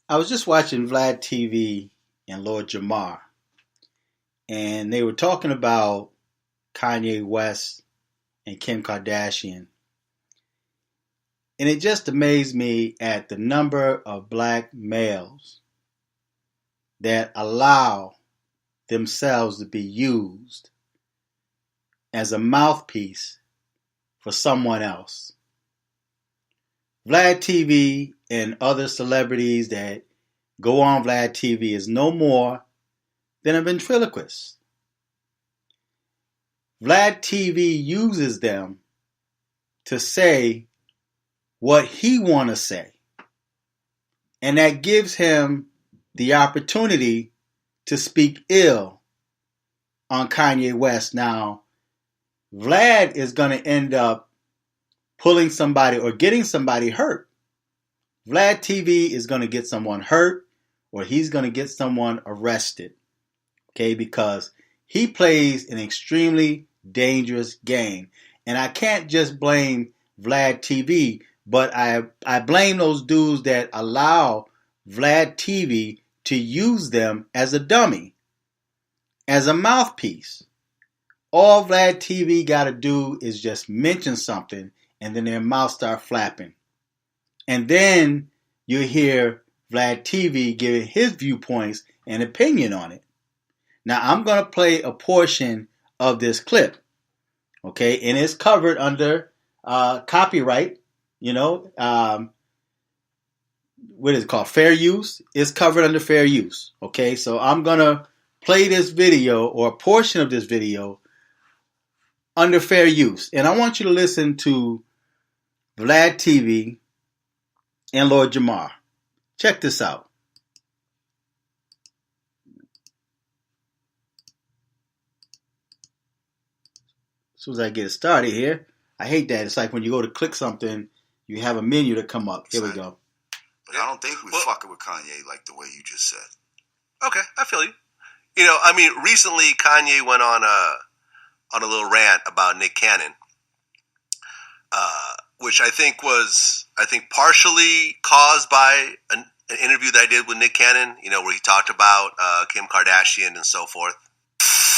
I was just watching Vlad TV and Lord-Jamar, and they were talking about Kanye West and Kim Kardashian. And it just amazed me at the number of black males that allow themselves to be used as a mouthpiece for someone else. Vlad TV and other celebrities that go on Vlad TV is no more than a ventriloquist. Vlad TV uses them to say what he want to say. And that gives him the opportunity to speak ill on Kanye West. Now, Vlad is going to end up pulling somebody or getting somebody hurt. Vlad TV is going to get someone hurt or he's going to get someone arrested. Okay, because he plays an extremely dangerous game. And I can't just blame Vlad TV, but I blame those dudes that allow Vlad TV to use them as a dummy, as a mouthpiece. All Vlad TV got to do is just mention something and then their mouth start flapping. And then you hear Vlad TV giving his viewpoints and opinion on it. Now I'm going to play a portion of this clip, okay? And it's covered under copyright, what is it called? Fair use. It's covered under fair use, okay? So I'm going to play this video or a portion of this video under fair use. And I want you to listen to Vlad TV and Lord-Jamar. Check this out. As soon as I get it started here, I hate that. It's like when you go to click something, you have a menu to come up. Here we go. But I don't think we're fucking with Kanye like the way you just said. Okay, I feel you. Recently Kanye went on a little rant about Nick Cannon, which I think was partially caused by an interview that I did with Nick Cannon, where he talked about Kim Kardashian and so forth.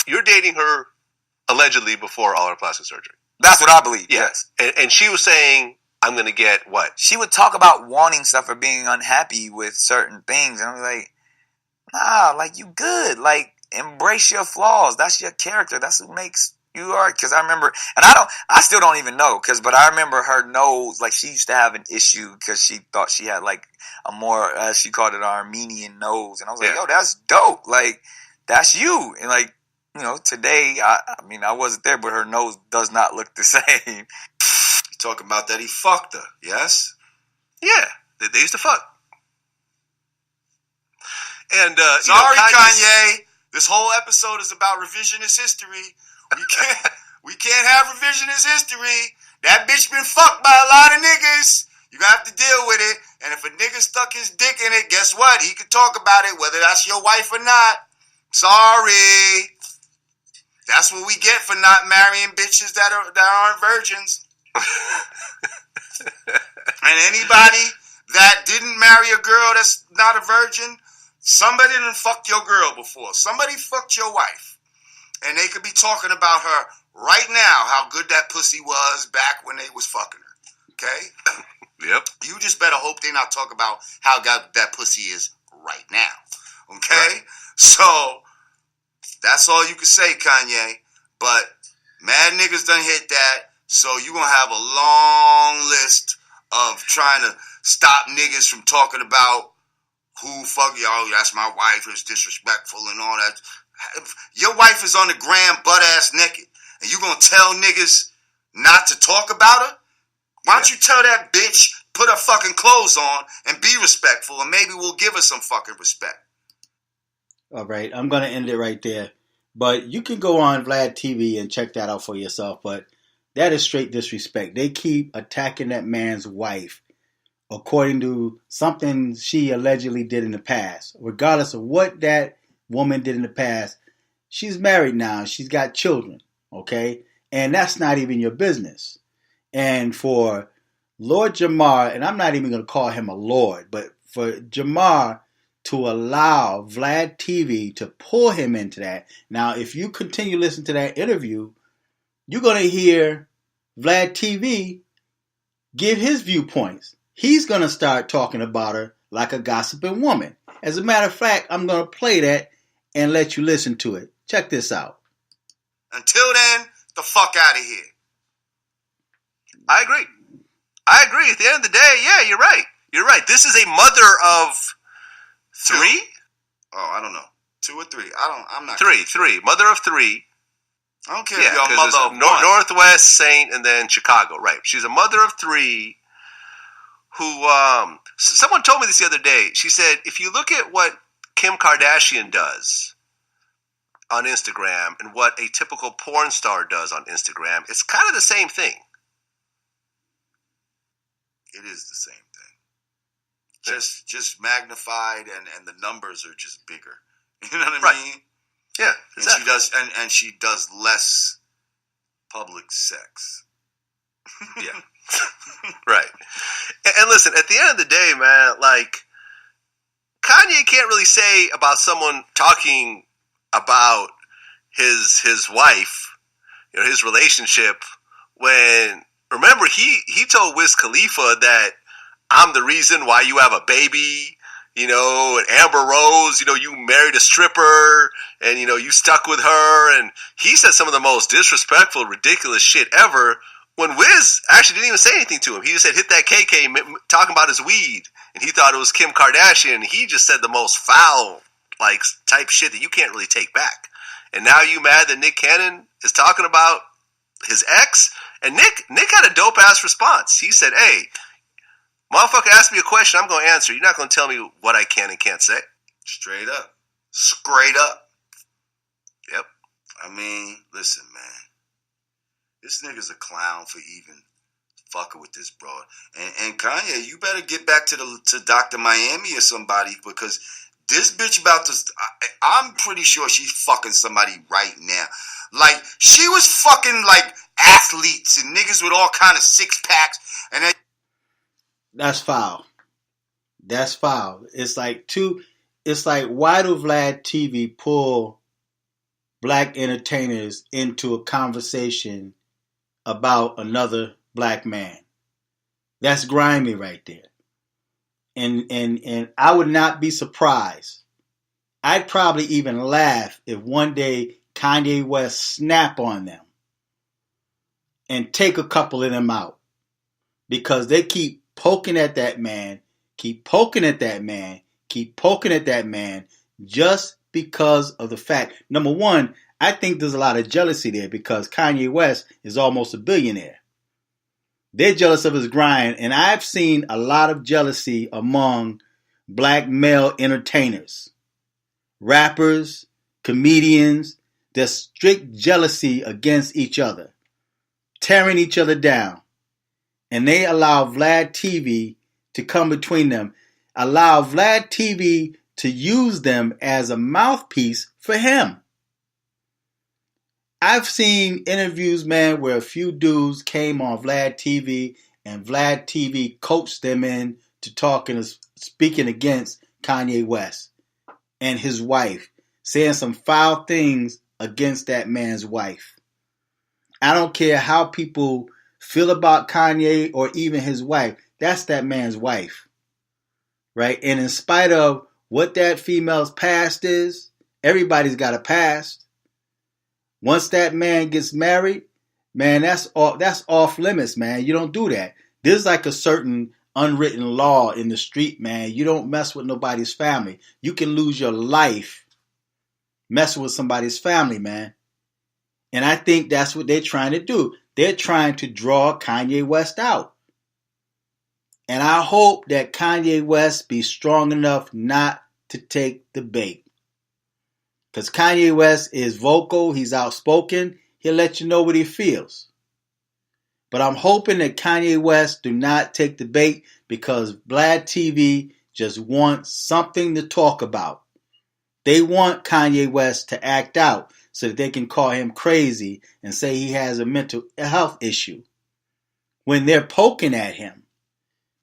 You're dating her allegedly before all her plastic surgery. That's what I believe. Yes. And she was saying, I'm going to get what? She would talk about wanting stuff or being unhappy with certain things. And I'm like, nah, like, you good. Like, embrace your flaws. That's your character. That's what makes you are. Because I remember, and I still don't even know, but I remember her nose, like, she used to have an issue because she thought she had, like, a more, as she called it, Armenian nose. And I was like, yo, that's dope. Like, that's you. And, like, today, I wasn't there, but her nose does not look the same. Talking about that he fucked her, yes? Yeah, they used to fuck. And sorry, Kanye, this whole episode is about revisionist history. We can't have revisionist history. That bitch been fucked by a lot of niggas. You gonna have to deal with it. And if a nigga stuck his dick in it, guess what? He could talk about it, whether that's your wife or not. Sorry. That's what we get for not marrying bitches that aren't virgins. And anybody that didn't marry a girl that's not a virgin, somebody done fucked your girl before. Somebody fucked your wife. And they could be talking about her right now, how good that pussy was back when they was fucking her. Okay? Yep. You just better hope they not talk about how good that pussy is right now. Okay? Right. So, that's all you can say, Kanye. But mad niggas done hit that. So you gonna have a long list of trying to stop niggas from talking about who fuck y'all. That's my wife. It's disrespectful and all that. Your wife is on the gram butt ass naked, and you gonna tell niggas not to talk about her? Why don't you tell that bitch put her fucking clothes on and be respectful, and maybe we'll give her some fucking respect. All right, I'm gonna end it right there. But you can go on Vlad TV and check that out for yourself. But that is straight disrespect. They keep attacking that man's wife according to something she allegedly did in the past. Regardless of what that woman did in the past, she's married now. She's got children, okay? And that's not even your business. And for Lord-Jamar, and I'm not even going to call him a lord, but Jamar to allow Vlad TV to pull him into that. Now, if you continue listening to that interview, you're going to hear Vlad TV give his viewpoints. He's going to start talking about her like a gossiping woman. As a matter of fact, I'm going to play that and let you listen to it. Check this out. Until then, the fuck out of here. I agree. At the end of the day, yeah, you're right. You're right. This is a mother of 3? Oh, I don't know. 2 or 3. I'm not. 3. Mother of 3. I don't care Yeah, if you're a mother of 1. Northwest, Saint, and then Chicago. Right. She's a mother of 3 who, someone told me this the other day. She said, if you look at what Kim Kardashian does on Instagram and what a typical porn star does on Instagram, it's kind of the same thing. It is the same thing. Just magnified, and the numbers are just bigger. You know what I mean? Yeah, exactly. And she does less public sex. Yeah. Right. And listen, at the end of the day, man, like, Kanye can't really say about someone talking about his wife, you know, his relationship, when, remember, he told Wiz Khalifa that I'm the reason why you have a baby, you know, and Amber Rose, you know, you married a stripper, and, you know, you stuck with her, and he said some of the most disrespectful, ridiculous shit ever, when Wiz actually didn't even say anything to him. He just said, hit that KK, talking about his weed, and he thought it was Kim Kardashian, and he just said the most foul, like, type shit that you can't really take back. And now you mad that Nick Cannon is talking about his ex? And Nick had a dope-ass response. He said, hey, motherfucker asked me a question, I'm going to answer. You're not going to tell me what I can and can't say. Straight up. Straight up. Yep. I mean, listen, man. This nigga's a clown for even fucking with this broad. And Kanye, you better get back to Dr. Miami or somebody, because this bitch about to... I'm pretty sure she's fucking somebody right now. Like, she was fucking, like, athletes and niggas with all kind of six-packs. And they... That's foul. That's foul. It's like, why do Vlad TV pull black entertainers into a conversation about another black man? That's grimy right there. And I would not be surprised. I'd probably even laugh if one day Kanye-West snap on them and take a couple of them out, because they keep poking at that man, just because of the fact, number one, I think there's a lot of jealousy there, because Kanye West is almost a billionaire. They're jealous of his grind, and I've seen a lot of jealousy among black male entertainers, rappers, comedians. There's strict jealousy against each other, tearing each other down. And they allow Vlad TV to come between them, allow Vlad TV to use them as a mouthpiece for him. I've seen interviews, man, where a few dudes came on Vlad TV and Vlad TV coached them in to talking, speaking against Kanye West and his wife, saying some foul things against that man's wife. I don't care how people feel about Kanye or even his wife. That's that man's wife, right? And in spite of what that female's past is, everybody's got a past. Once that man gets married, man, that's off limits, man. You don't do that. There's like a certain unwritten law in the street, man. You don't mess with nobody's family. You can lose your life messing with somebody's family, man. And I think that's what they're trying to do. They're trying to draw Kanye West out. And I hope that Kanye West be strong enough not to take the bait. Because Kanye West is vocal, he's outspoken, he'll let you know what he feels. But I'm hoping that Kanye West do not take the bait, because Vlad TV just wants something to talk about. They want Kanye West to act out so that they can call him crazy and say he has a mental health issue. When they're poking at him,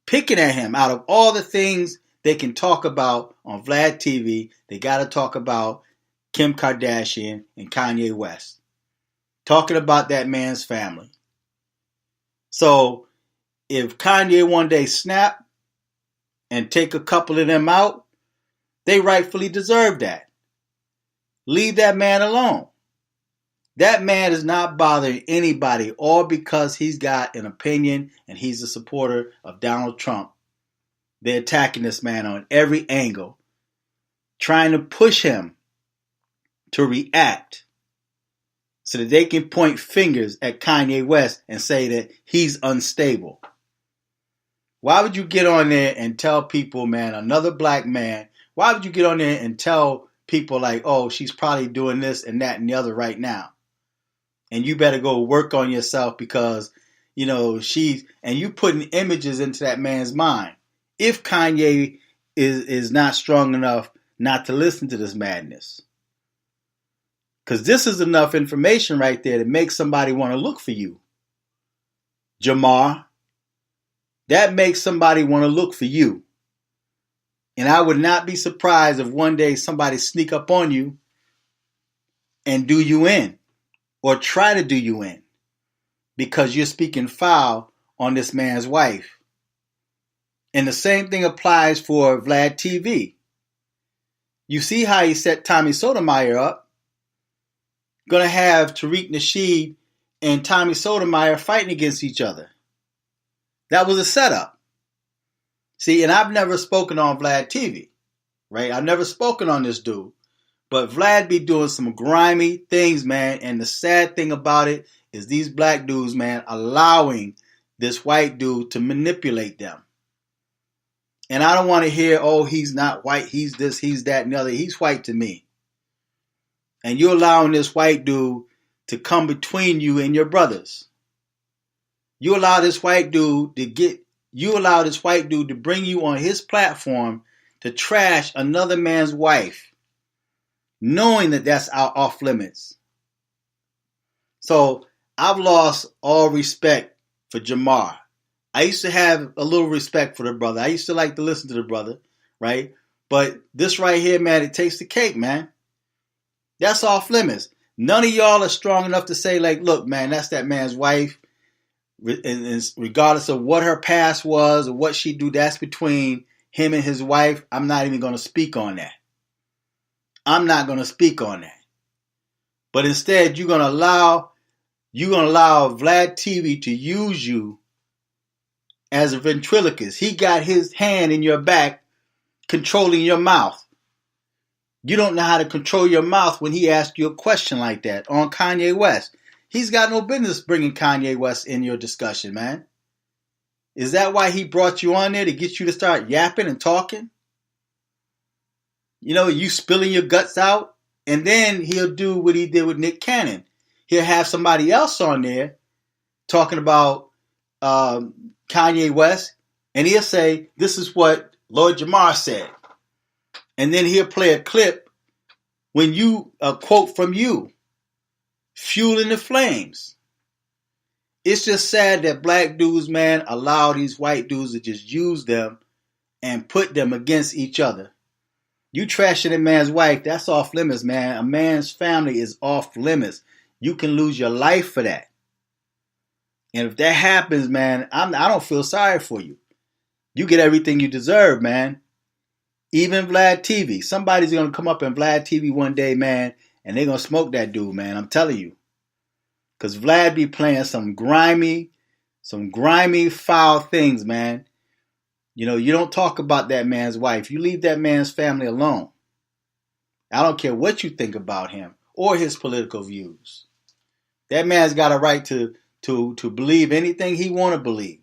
picking at him out of all the things they can talk about on Vlad TV, they got to talk about Kim Kardashian and Kanye West. Talking about that man's family. So if Kanye one day snap and take a couple of them out, they rightfully deserve that. Leave that man alone. That man is not bothering anybody, all because he's got an opinion and he's a supporter of Donald Trump. They're attacking this man on every angle, trying to push him to react so that they can point fingers at Kanye West and say that he's unstable. Why would you get on there and tell people, man, another black man, why would you get on there and tell people like, oh, she's probably doing this and that and the other right now? And you better go work on yourself because, you know, and you putting images into that man's mind. If Kanye is not strong enough not to listen to this madness. Because this is enough information right there to make somebody want to look for you. Jamar, that makes somebody want to look for you. And I would not be surprised if one day somebody sneak up on you and do you in. Or try to do you in because you're speaking foul on this man's wife. And the same thing applies for Vlad TV. You see how he set Tommy Sotomayor up. Going to have Tariq Nasheed and Tommy Sotomayor fighting against each other. That was a setup. See, and I've never spoken on Vlad TV, right? I've never spoken on this dude. But Vlad be doing some grimy things, man. And the sad thing about it is these black dudes, man, allowing this white dude to manipulate them. And I don't want to hear, oh, he's not white. He's this, he's that, and the other. He's white to me. And you're allowing this white dude to come between you and your brothers. You allow this white dude to bring you on his platform to trash another man's wife. Knowing that that's off limits. So I've lost all respect for Jamar. I used to have a little respect for the brother. I used to like to listen to the brother, right? But this right here, man, it takes the cake, man. That's off limits. None of y'all are strong enough to say, like, look, man, that's that man's wife. And regardless of what her past was or what she do, that's between him and his wife. I'm not even going to speak on that. I'm not going to speak on that. But instead, you're going to allow Vlad TV to use you as a ventriloquist. He got his hand in your back controlling your mouth. You don't know how to control your mouth when he asks you a question like that on Kanye West. He's got no business bringing Kanye West in your discussion, man. Is that why he brought you on there, to get you to start yapping and talking? You know, you spilling your guts out, and then he'll do what he did with Nick Cannon. He'll have somebody else on there talking about Kanye West, and he'll say, this is what Lord-Jamar said. And then he'll play a clip when a quote from you, fueling the flames. It's just sad that black dudes, man, allow these white dudes to just use them and put them against each other. You trashing a man's wife, that's off limits, man. A man's family is off limits. You can lose your life for that. And if that happens, man, I don't feel sorry for you. You get everything you deserve, man. Even Vlad TV. Somebody's going to come up in Vlad TV one day, man, and they're going to smoke that dude, man. I'm telling you. Because Vlad be playing some grimy, foul things, man. You know, you don't talk about that man's wife. You leave that man's family alone. I don't care what you think about him or his political views. That man's got a right to believe anything he want to believe.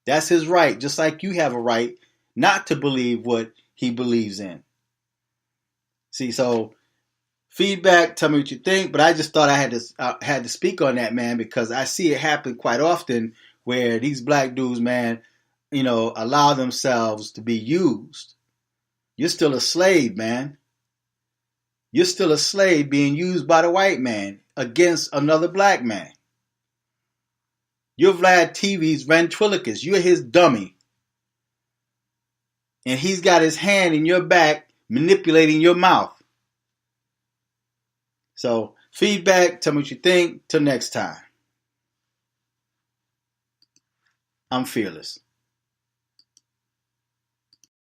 That's his right, just like you have a right not to believe what he believes in. See, so feedback, tell me what you think, but I just thought I had to speak on that, man, because I see it happen quite often where these black dudes, man, you know, allow themselves to be used. You're still a slave, man. You're still a slave being used by the white man against another black man. You're Vlad TV's ventriloquist. You're his dummy. and he's got his hand in your back manipulating your mouth. So feedback, tell me what you think. Till next time. I'm fearless.